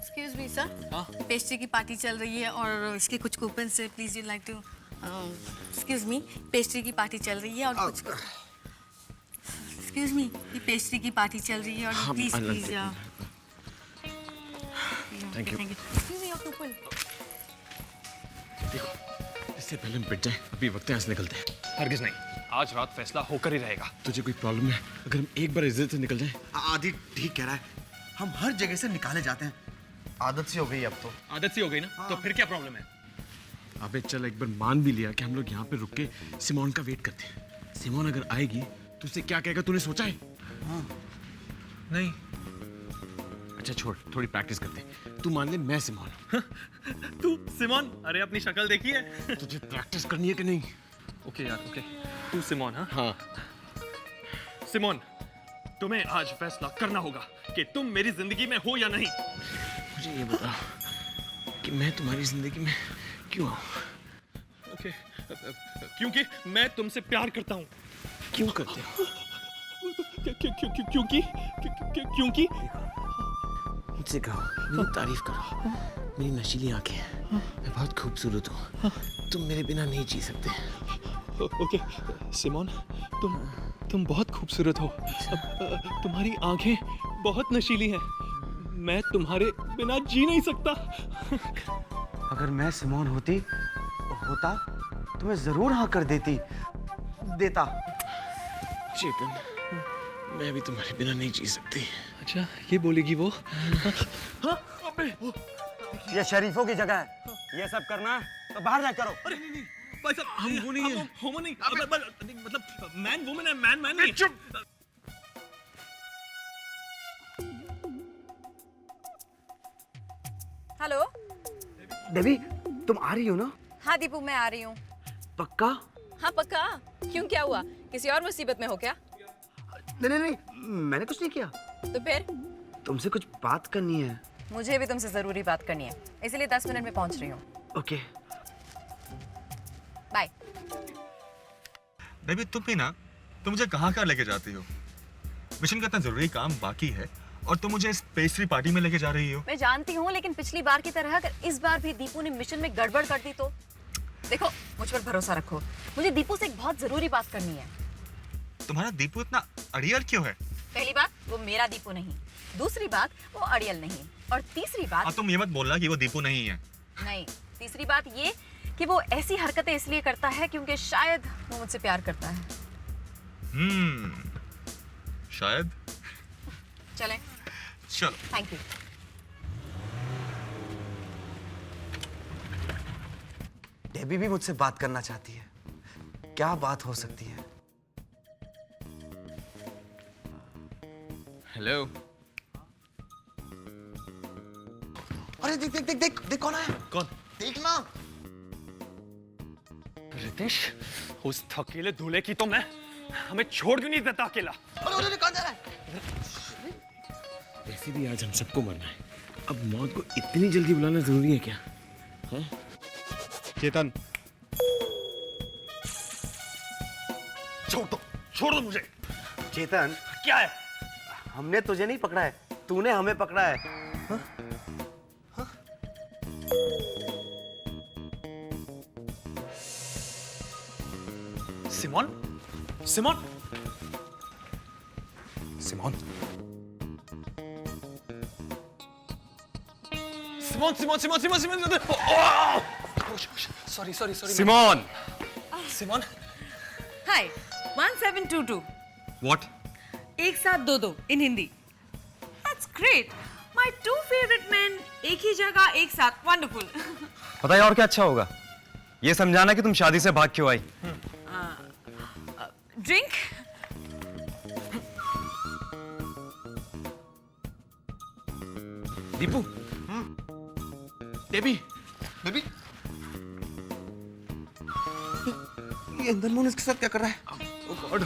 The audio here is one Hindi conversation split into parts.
एक्सक्यूज मी सर, हाँ? पेस्ट्री की पार्टी चल रही है और इसके कुछ कूपन से please you like to excuse me, pastry की पार्टी चल रही है और कुछ एक्सक्यूज मी, ये पेस्ट्री की पार्टी चल रही है और please please thank you. Excuse me, your coupon. देखो, इससे पहले हम पिट जाए, अभी वक्त है, यहाँ से निकलते हैं। हरगिज नहीं, आज रात फैसला होकर ही रहेगा। तुझे कोई प्रॉब्लम है अगर हम एक बार इज्जत से निकल जाए? आदि ठीक कह रहा है, हम हर जगह से निकाले जाते हैं, आदत सी हो गई अब तो। आदत सी हो गई ना, तो फिर क्या प्रॉब्लम है? अबे चल, एक बार मान भी लिया कि हम लोग यहाँ पे रुक के सिमोन का वेट करते हैं। सिमोन अगर आएगी तो उससे क्या कहेगा, तूने सोचा है? हाँ। नहीं। अच्छा छोड़, थोड़ी प्रैक्टिस करते हैं। तू मान ले मैं सिमोन। तू सिमोन? अरे अपनी शक्ल देखी है? तुझे प्रैक्टिस करनी है कि नहीं? ओके यार, ओके। तू सिमोन? हाँ हाँ। सिमोन, तुम्हें आज फैसला करना होगा कि तुम मेरी जिंदगी में हो या नहीं। मुझे ये बता कि मैं तुम्हारी जिंदगी में क्यों आऊं? ओके, क्योंकि मैं तुमसे प्यार करता हूँ। क्यों करते हो? क्योंकि मुझसे कहो, मेरी तारीफ करो। मेरी नशीली आंखें, मैं बहुत खूबसूरत हूँ। तुम मेरे बिना नहीं जी सकते। ओके सिमोन, तुम बहुत खूबसूरत हो। तुम्हारी आंखें बहुत नशीली हैं। मैं तुम्हारे बिना जी नहीं सकता। अगर मैं सिमोन होता तो मैं जरूर हाँ कर देता। चेतन, मैं भी तुम्हारे बिना नहीं जी सकती। अच्छा, ये बोलेगी वो? हाँ, अबे! ये शरीफों की जगह है, ये सब करना है तो बाहर जा करो। अरे नहीं, भाई साहब, हम वो नहीं हैं। होमो नहीं, मतलब मैन वुमन है, मैन नहीं। चुप! हेलो। देवी, तुम आ रही हो ना? हाँ दीपू, मैं आ रही हूँ। पक्का? हाँ पक्का। क्यों, क्या हुआ? किसी और मुसीबत में हो क्या? नहीं, मैंने कुछ नहीं किया। तो फिर? तुमसे कुछ बात करनी है। मुझे भी तुमसे जरूरी बात करनी है, इसलिए 10 मिनट में पहुंच रही हूँ। ओके। बाय। बेबी तुम भी ना, तुम मुझे कहाँ लेके जाती हो? मिशन का इतना जरूरी काम बाकी है और तुम मुझे इस पेस्ट्री पार्टी में लेके जा रही हो। मैं जानती हूँ, लेकिन पिछली बार की तरह अगर इस बार भी दीपू ने मिशन में गड़बड़ कर दी तो? देखो, मुझ पर भरोसा रखो, मुझे दीपू से एक बहुत जरूरी बात करनी है। तुम्हारा दीपू इतना अड़ियल क्यों है? पहली बात, वो मेरा दीपू नहीं। दूसरी बात, वो अड़ियल नहीं। और तीसरी बात, तुम ये मत बोलना कि वो दीपू नहीं है। नहीं, तीसरी बात ये कि वो ऐसी हरकतें इसलिए करता है क्योंकि शायद वो मुझसे प्यार करता है। शायद। चलें? चलो। Thank you. डेबी भी मुझसे बात करना चाहती है। क्या बात हो सकती है? हेलो। अरे देख कौन आया? कौन? देख ना। रितेश, उस थकेले दूल्हे की तो मैं हमें छोड़ क्यों नहीं देता अकेला? अरे कौन जा रहा है? वैसे भी आज हम सबको मरना है। अब मौत को इतनी जल्दी बुलाना जरूरी है क्या? हाँ? चेतन, छोड़ दो मुझे। चेतन, क्या है? हमने तुझे नहीं पकड़ा है, तूने हमें पकड़ा है। हाँ? हाँ? Simone? Simone? Simone? Simone! Sorry. Simone. Simone? Hi, 1722। What? एक साथ दो इन Hindi. That's great. My two favorite men एक ही जगह एक साथ। Wonderful. पता है और क्या अच्छा होगा? ये समझाना कि तुम शादी से भाग क्यों आई। Drink? दीपू। डेबी। ये अंदर इसके साथ क्या कर रहा है? ओह गॉड।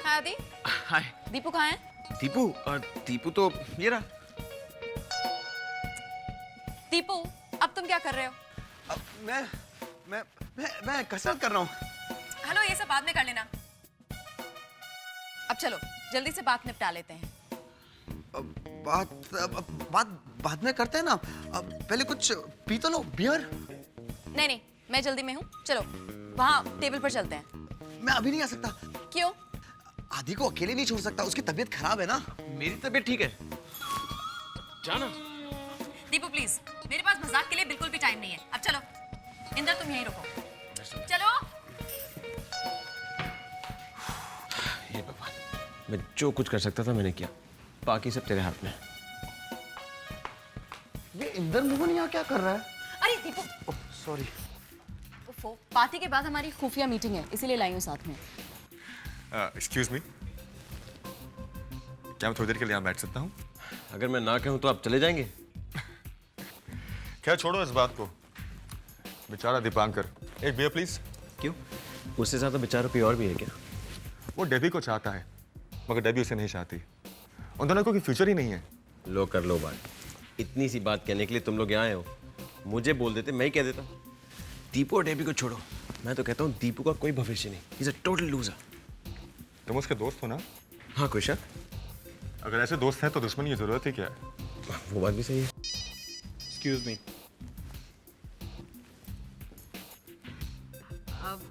हाय आदि। हाय। दीपू कहाँ है? दीपू तो ये रहा। दीपू, अब तुम क्या कर रहे हो? अब मैं कसरत कर रहा हूँ। हेलो, ये सब बाद में कर लेना। अब चलो, जल्दी से बात निपटा लेते हैं। बात बाद में करते हैं ना, पहले कुछ पी तो लो, बियर। नहीं नहीं, मैं जल्दी में हूँ, चलो वहाँ टेबल पर चलते हैं। मैं अभी नहीं आ सकता। क्यों? आदि को अकेले नहीं छोड़ सकता, उसकी तबीयत खराब है ना। मेरी तबीयत ठीक है, जाना। दीपू प्लीज, मेरे पास मजाक के लिए बिल्कुल भी टाइम नहीं है, अब चलो। इंद्र तुम यहीं रुको, चलो। हे भगवान, मैं जो कुछ कर सकता था मैंने किया, बाकी सब तेरे हाथ में। ये इंद्र मोहन यहाँ क्या कर रहा है? अरे दीपू, सॉरी। पार्टी के बाद हमारी खुफिया मीटिंग है, इसीलिए लाई हूँ साथ में। एक्सक्यूज मी, क्या मैं थोड़ी देर के लिए यहाँ बैठ सकता हूँ? अगर मैं ना कहूँ तो आप चले जाएंगे? क्या, छोड़ो इस बात को। बेचारा दीपांकर, एक बियर प्लीज। क्यों? उससे ज्यादा बेचारा कोई और भी है क्या? वो डेबी को चाहता है, मगर डेबी उसे नहीं चाहती। उन दोनों को कोई फ्यूचर ही नहीं है। लो कर लो बात, इतनी सी बात कहने के लिए तुम लोग यहाँ आए हो। मुझे बोल देते, मैं ही कह देता। दीपू और डेबी को छोड़ो, मैं तो कहता हूँ दीपू का कोई भविष्य नहीं, इज अ टोटल लूजर। तुम उसके दोस्त हो ना? हाँ कुशा, अगर ऐसे दोस्त हैं तो दुश्मन की जरूरत ही क्या है? वो बात भी सही है। Excuse me.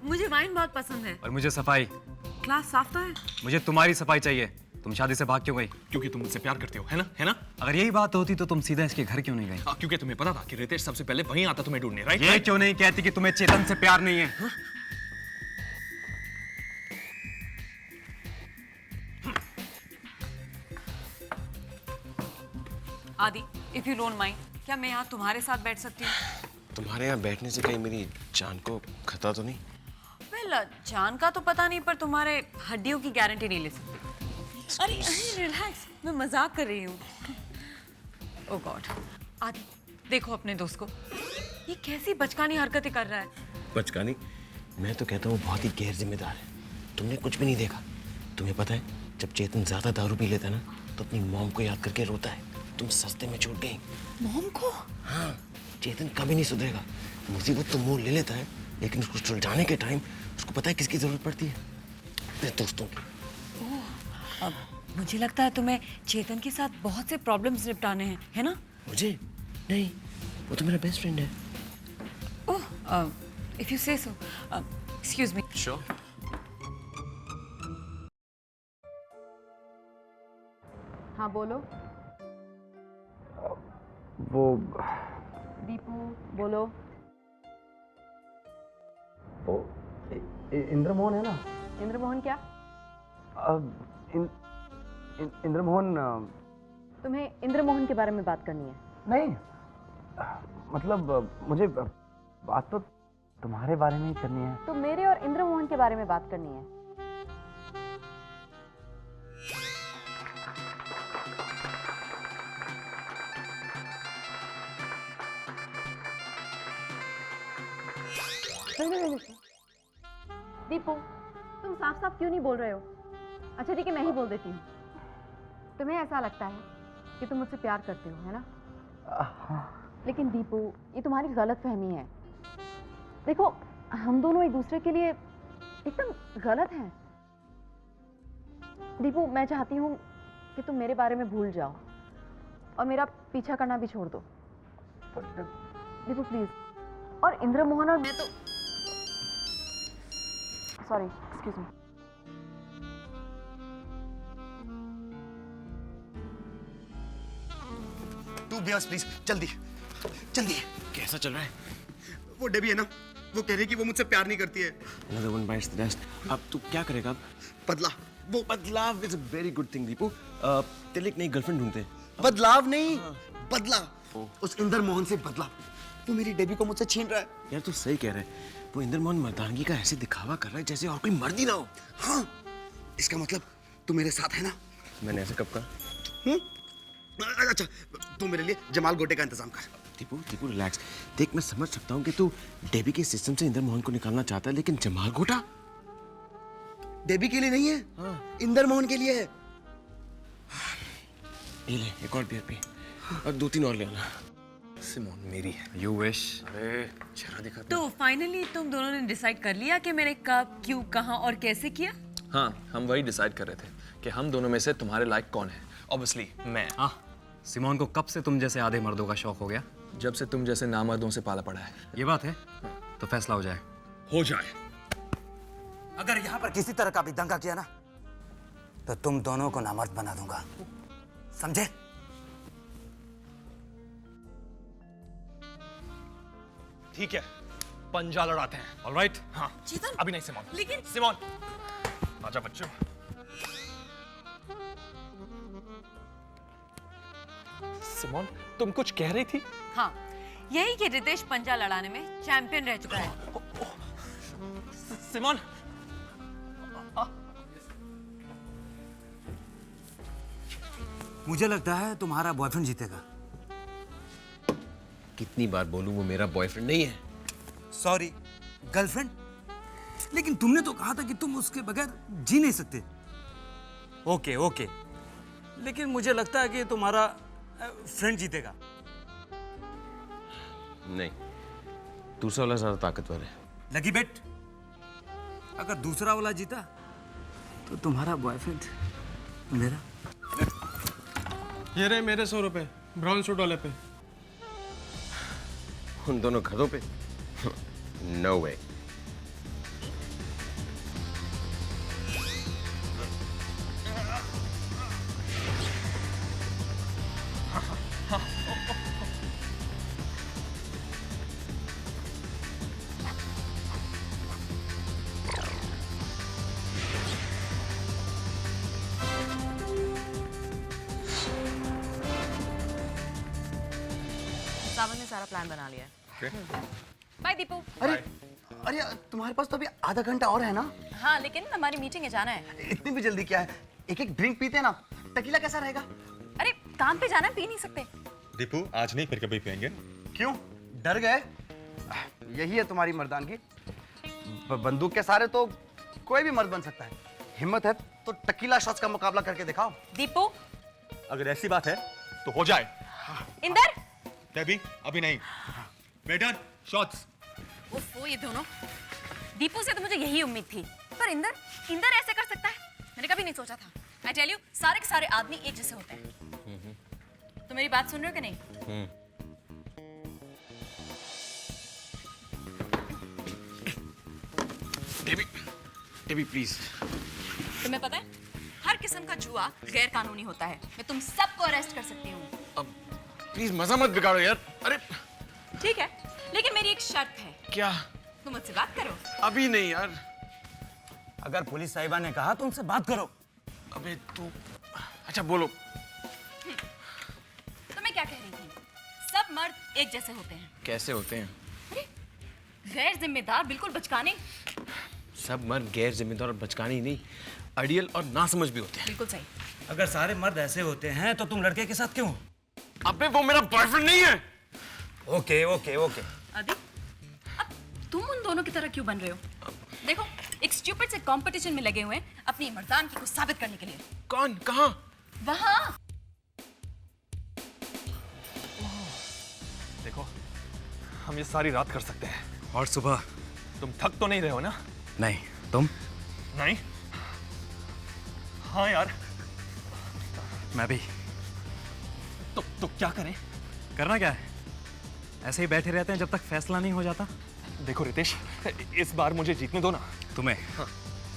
मुझे वाइन बहुत पसंद है। और मुझे सफाई। क्लास साफ तो है? मुझे तुम्हारी सफाई चाहिए। तुम शादी से भाग क्यों गई? क्योंकि तुम मुझसे प्यार करते हो, है ना? है ना? अगर यही बात होती तो तुम सीधा इसके घर क्यों नहीं गई? क्योंकि तुम्हें पता था कि रितेश सबसे पहले वहीं आता तुम्हें ढूंढने, राइट? ये क्यों नहीं कहती कि तुम्हें चेतन से प्यार नहीं है? आदि, इफ यू डोंट माइंड, क्या मैं यहाँ तुम्हारे साथ बैठ सकती हूँ? तुम्हारे यहाँ बैठने से कहीं मेरी जान को खतरा तो नहीं? वेल, जान का तो पता नहीं, पर तुम्हारे हड्डियों की गारंटी नहीं ले सकती। अरे रिलैक्स, मैं मजाक कर रही हूँ। ओह गॉड। आदि, देखो अपने दोस्त को, ये कैसी बचकानी हरकतें कर रहा है। बचकानी? मैं तो कहता हूँ बहुत ही गैर जिम्मेदार है। तुमने कुछ भी नहीं देखा? तुम्हें पता है, जब चेतन ज्यादा दारू पी लेता है ना, तो अपनी मॉम को याद करके रोता है। तुम सस्ते में छूट गई। मॉम को? हाँ, चेतन कभी नहीं सुधरेगा। मुसीबत तो मोल ले लेता है, लेकिन उसको सुलझाने के टाइम उसको पता है किसकी जरूरत पड़ती है? तेरे दोस्तों की। अब मुझे लगता है तुम्हें चेतन के साथ बहुत से प्रॉब्लम्स निपटाने हैं, है ना? मुझे? नहीं, वो तो मेरा बेस्ट फ्रेंड है। ओह, इफ यू से सो। Excuse me. श्योर। हाँ बोलो। वो दीपू बोलो। वो इंद्र मोहन है ना? इंद्र मोहन क्या? इंद्र मोहन। तुम्हें इंद्र मोहन के बारे में बात करनी है? नहीं, मतलब मुझे बात तो तुम्हारे बारे में ही करनी है। तो मेरे और इंद्र मोहन के बारे में बात करनी है। दीपू, तुम साफ साफ क्यों नहीं बोल रहे हो? अच्छा ठीक है, मैं ही बोल देती हूँ। तुम्हें ऐसा लगता है कि तुम मुझसे प्यार करते हो, है ना? लेकिन दीपू, ये तुम्हारी गलत फहमी है। देखो, हम दोनों एक दूसरे के लिए एकदम गलत हैं। दीपू, मैं चाहती हूँ कि तुम मेरे बारे में भूल जाओ और मेरा पीछा करना भी छोड़ दो। दीपू प्लीज। और इंद्र मोहन और मैं तो सॉरी, एक्सक्यूज मी। तू बियास प्लीज, जल्दी जल्दी। कैसा चल रहा है? वो डेबी है ना, वो कह रही कि वो मुझसे प्यार नहीं करती है। Another one bites the dust. अब तू क्या करेगा अब? बदला। वो बदलाव is a very good thing, Deepu. तेरे लिए एक नई गर्लफ्रेंड ढूंढते हैं। बदलाव नहीं, बदला। उस इंद्र मोहन से बदला। वो मेरी डेबी को मुझसे छीन रहा है। यार तू सही कह रहा है। वो इंद्र मोहन मर्दानगी का ऐसे दिखावा कर रहा है जैसे और कोई मर्द ही ना हो। हाँ, इसका मतलब तू मेरे साथ है ना? मैंने ऐसे कब कहा? अच्छा, तू मेरे लिए जमाल गोटे का इंतजाम कर। दीपू दीपू रिलैक्स। देख, मैं समझ सकता हूँ कि तू डेबी के सिस्टम से इंद्र मोहन को निकालना चाहता है, लेकिन जमाल गोटा डेबी के लिए नहीं है। हाँ। इंद्र मोहन के लिए है। ये ले, एक और बियर पी और 2-3 और ले आना। सिमोन मेरी है। You wish. अरे चेहरा दिखा। तो फाइनली तुम दोनों ने डिसाइड कर लिया कि मैंने कब, क्यों, कहाँ और कैसे किया? हाँ, हम वही डिसाइड कर रहे थे कि हम दोनों में से तुम्हारे लायक कौन है। ऑब्वियसली मैं। हाँ, सिमोन को कब से तुम जैसे आधे मर्दों का शौक हो गया? जब से तुम जैसे नामर्दों से पाला पड़ा है। ये बात है? तो फैसला हो जाए। हो जाए। अगर यहाँ पर किसी तरह का भी दंगा किया ना तो तुम दोनों को नामर्द बना दूंगा, समझे? ठीक है, पंजा लड़ाते हैं। ऑलराइट। हाँ। चेतन। अभी नहीं सिमोन। लेकिन सिमोन, आजा बच्चों। सिमोन, तुम कुछ कह रही थी? हाँ, यही कि रितेश पंजा लड़ाने में चैंपियन रह चुका है। सिमोन, मुझे लगता है तुम्हारा बॉयफ्रेंड जीतेगा। कितनी बार बोलूं, वो मेरा बॉयफ्रेंड नहीं है। Sorry, girlfriend? लेकिन तुमने तो कहा था कि तुम उसके बगैर जी नहीं सकते। ओके ओके, लेकिन मुझे लगता है कि तुम्हारा फ्रेंड जीतेगा। नहीं, दूसरा वाला ज्यादा ताकतवर है। लगी बेट। अगर दूसरा वाला जीता तो तुम्हारा बॉयफ्रेंड मेरा। ये रहे मेरे 100 रुपए ब्राउन सूट वाले पे। उन दोनों खतों पे? नो वे। सावन ने सारा प्लान बना लिया है। बाय दीपू। अरे अरे तुम्हारे पास तो अभी आधा घंटा और है ना? हाँ, लेकिन हमारी मीटिंग है, जाना है। इतनी भी जल्दी क्या है? एक एक ड्रिंक पीते ना, टकीला कैसा रहेगा? अरे काम पे जाना है, पी नहीं सकते। दीपू, आज नहीं, फिर कभी पियेंगे। क्यों, डर गए? यही है तुम्हारी मर्दानगी। बंदूक के सहारे तो कोई भी मर्द बन सकता है। हिम्मत है तो टकीला शॉट्स का मुकाबला करके दिखाओ। दीपू। अगर ऐसी बात है तो हो जाए। इंदर। डेबी, अभी नहीं। Waiter, shots. ओफो, ये दोनों। दीपू से तो मुझे यही उम्मीद थी, पर इंदर ऐसे कर सकता है, मैंने कभी नहीं सोचा था। I tell you, सारे के सारे आदमी एक जैसे होते हैं। तो मेरी बात सुन रहे हो कि नहीं? Debbie please. तुम्हें पता है, हर किस्म का जुआ गैर कानूनी होता है। मैं तुम सबको अरेस्ट कर सकती हूँ। अब प्लीज मजा मत बिगाड़ो यार। अरे ठीक है, लेकिन मेरी एक शर्त है। क्या? तुम मुझसे बात करो। अभी नहीं यार। अगर पुलिस साहिबा ने कहा तो उनसे बात करो। अबे तू, अच्छा बोलो। तो मैं क्या कह रही थी, सब मर्द एक जैसे होते हैं। कैसे होते हैं? अरे गैर जिम्मेदार, बिल्कुल बचकाने। सब मर्द गैर जिम्मेदार और बचकानी नहीं, अड़ियल और नासमझ भी होते हैं। बिल्कुल सही। अगर सारे मर्द ऐसे होते हैं तो तुम लड़के के साथ क्यों? अबे वो मेरा बॉयफ्रेंड नहीं है। Okay okay okay. आदि, अब तुम उन दोनों की तरह क्यों बन रहे हो? देखो, एक स्टूपिड से कंपटीशन में लगे हुए हैं अपनी मर्दानगी को साबित करने के लिए। कौन? कहाँ? वहाँ। देखो, हम ये सारी रात कर सकते हैं। और सुबह? तुम थक तो नहीं रहे हो ना? नहीं। तुम? नहीं। हाँ यार। मैं भी। तो क्या करें? करना क्या है? ऐसे ही बैठे रहते हैं जब तक फैसला नहीं हो जाता। देखो रितेश, इस बार मुझे जीतने दो ना। तुम्हें? हाँ।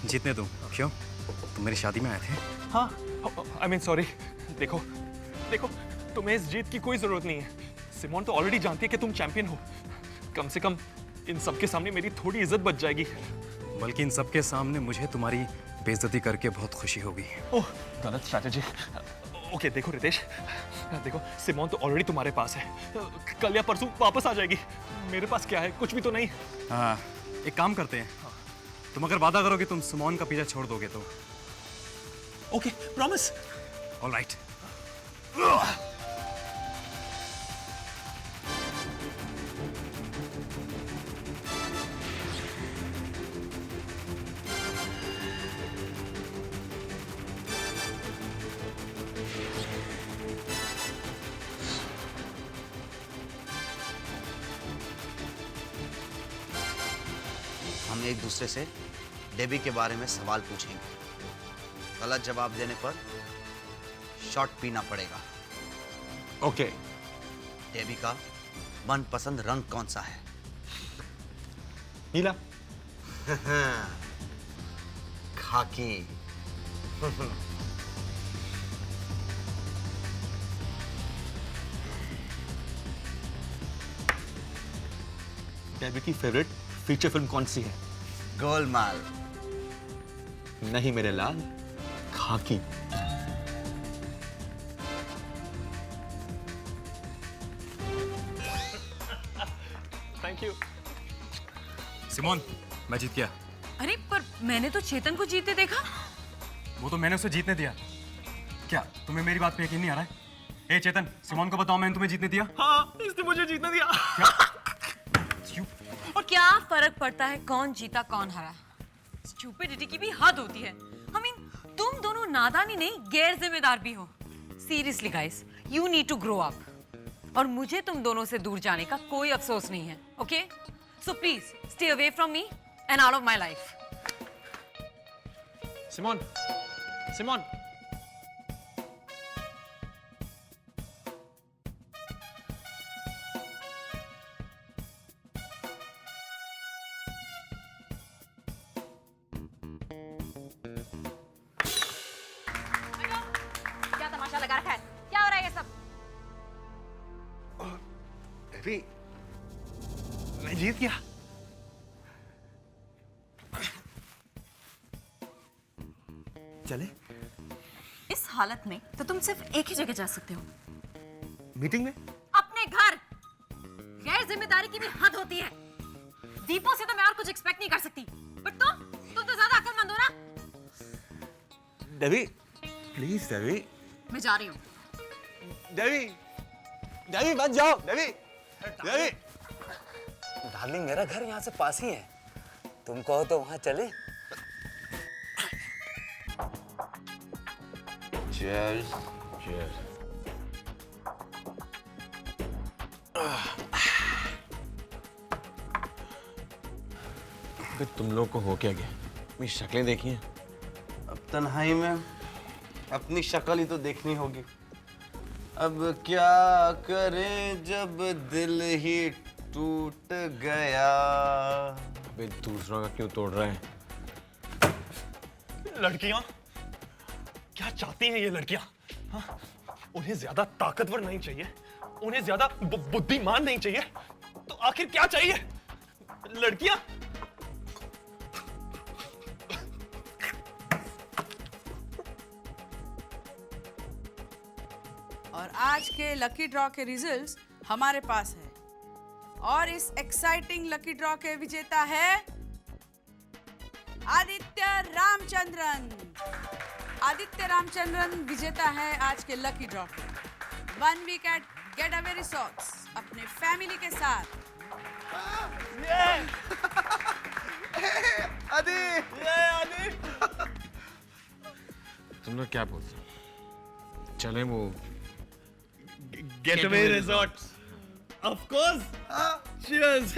जीतने दूं? क्यों? तुम मेरी शादी में आए थे? हाँ, आई मीन सॉरी। देखो देखो, तुम्हें इस जीत की कोई जरूरत नहीं है। सिमोन तो ऑलरेडी जानती है कि तुम चैंपियन हो। कम से कम इन सबके सामने मेरी थोड़ी इज्जत बच जाएगी। बल्कि इन सबके सामने मुझे तुम्हारी बेइज्जती करके बहुत खुशी होगी। ओह, गलत स्ट्रैटेजी। ओके देखो रितेश, देखो सिमोन तो ऑलरेडी तुम्हारे पास है। कल या परसों वापस आ जाएगी। मेरे पास क्या है? कुछ भी तो नहीं। हाँ, एक काम करते हैं। तुम अगर वादा करो कि तुम सिमोन का पीछा छोड़ दोगे तो। Okay, promise. ऑलराइट। हम एक दूसरे से डेबी के बारे में सवाल पूछेंगे। गलत जवाब देने पर शॉट पीना पड़ेगा। ओके। डेबी का मनपसंद रंग कौन सा है? नीला। खाकी। डेबी की फेवरेट फीचर फिल्म कौन सी है? गोलमाल। नहीं मेरे लाल, खाकी। Thank you. सिमोन, मैं जीत गया। अरे पर मैंने तो चेतन को जीते देखा। वो तो मैंने उसे जीतने दिया। क्या तुम्हें मेरी बात पे यकीन नहीं आ रहा है? ए चेतन, सिमोन को बताओ मैंने तुम्हें जीतने दिया। हाँ, इसने मुझे जीतने दिया। और क्या फर्क पड़ता है कौन जीता कौन हारा? स्टूपिडिटी की भी हद होती है। I mean, तुम दोनों नादानी नहीं गैर जिम्मेदार भी हो। Seriously guys, you need to grow up. और मुझे तुम दोनों से दूर जाने का कोई अफसोस नहीं है, okay? So please stay away from me and out of my life. Simone, Simone. क्या तमाशा लगा रखा है? क्या हो रहा है ये सब? डेबी, मैं जीत गया। चले? इस हालत में तो तुम सिर्फ एक ही जगह जा सकते हो। मीटिंग में? अपने घर। गैर जिम्मेदारी की भी हद होती है। दीपो से तो मैं और कुछ एक्सपेक्ट नहीं कर सकती, बट तुम तो ज्यादा अक्लमंद हो ना। Debbie, please Debbie. मैं जा रही हूँ। डेबी, डेबी मत जाओ, डेबी, डेबी। डार्लिंग, मेरा घर यहाँ से पास ही है, तुम कहो तो वहां चले। Cheers. Cheers. अबे तुम लोग को हो क्या गया? मेरी शक्लें देखी हैं? अब तन्हाई में अपनी शक्ल ही तो देखनी होगी। अब क्या करें जब दिल ही टूट गया। अबे दूसरों का क्यों तोड़ रहा है? लड़कियां क्या चाहती हैं ये लड़कियां? हाँ? उन्हें ज्यादा ताकतवर नहीं चाहिए, उन्हें ज्यादा बुद्धिमान नहीं चाहिए, तो आखिर क्या चाहिए? लड़कियां और आज के लकी ड्रॉ के रिजल्ट्स हमारे पास है और इस एक्साइटिंग लकी ड्रॉ के विजेता है आदित्य रामचंद्रन। आदित्य रामचंद्रन विजेता है आज के लकी ड्रॉ के 1 वीक एट गेटअवे रिसोर्ट्स अपने फैमिली के साथ। आदि तुम लोग क्या बोलते हो? चले वो getaway resorts. Of course. Cheers.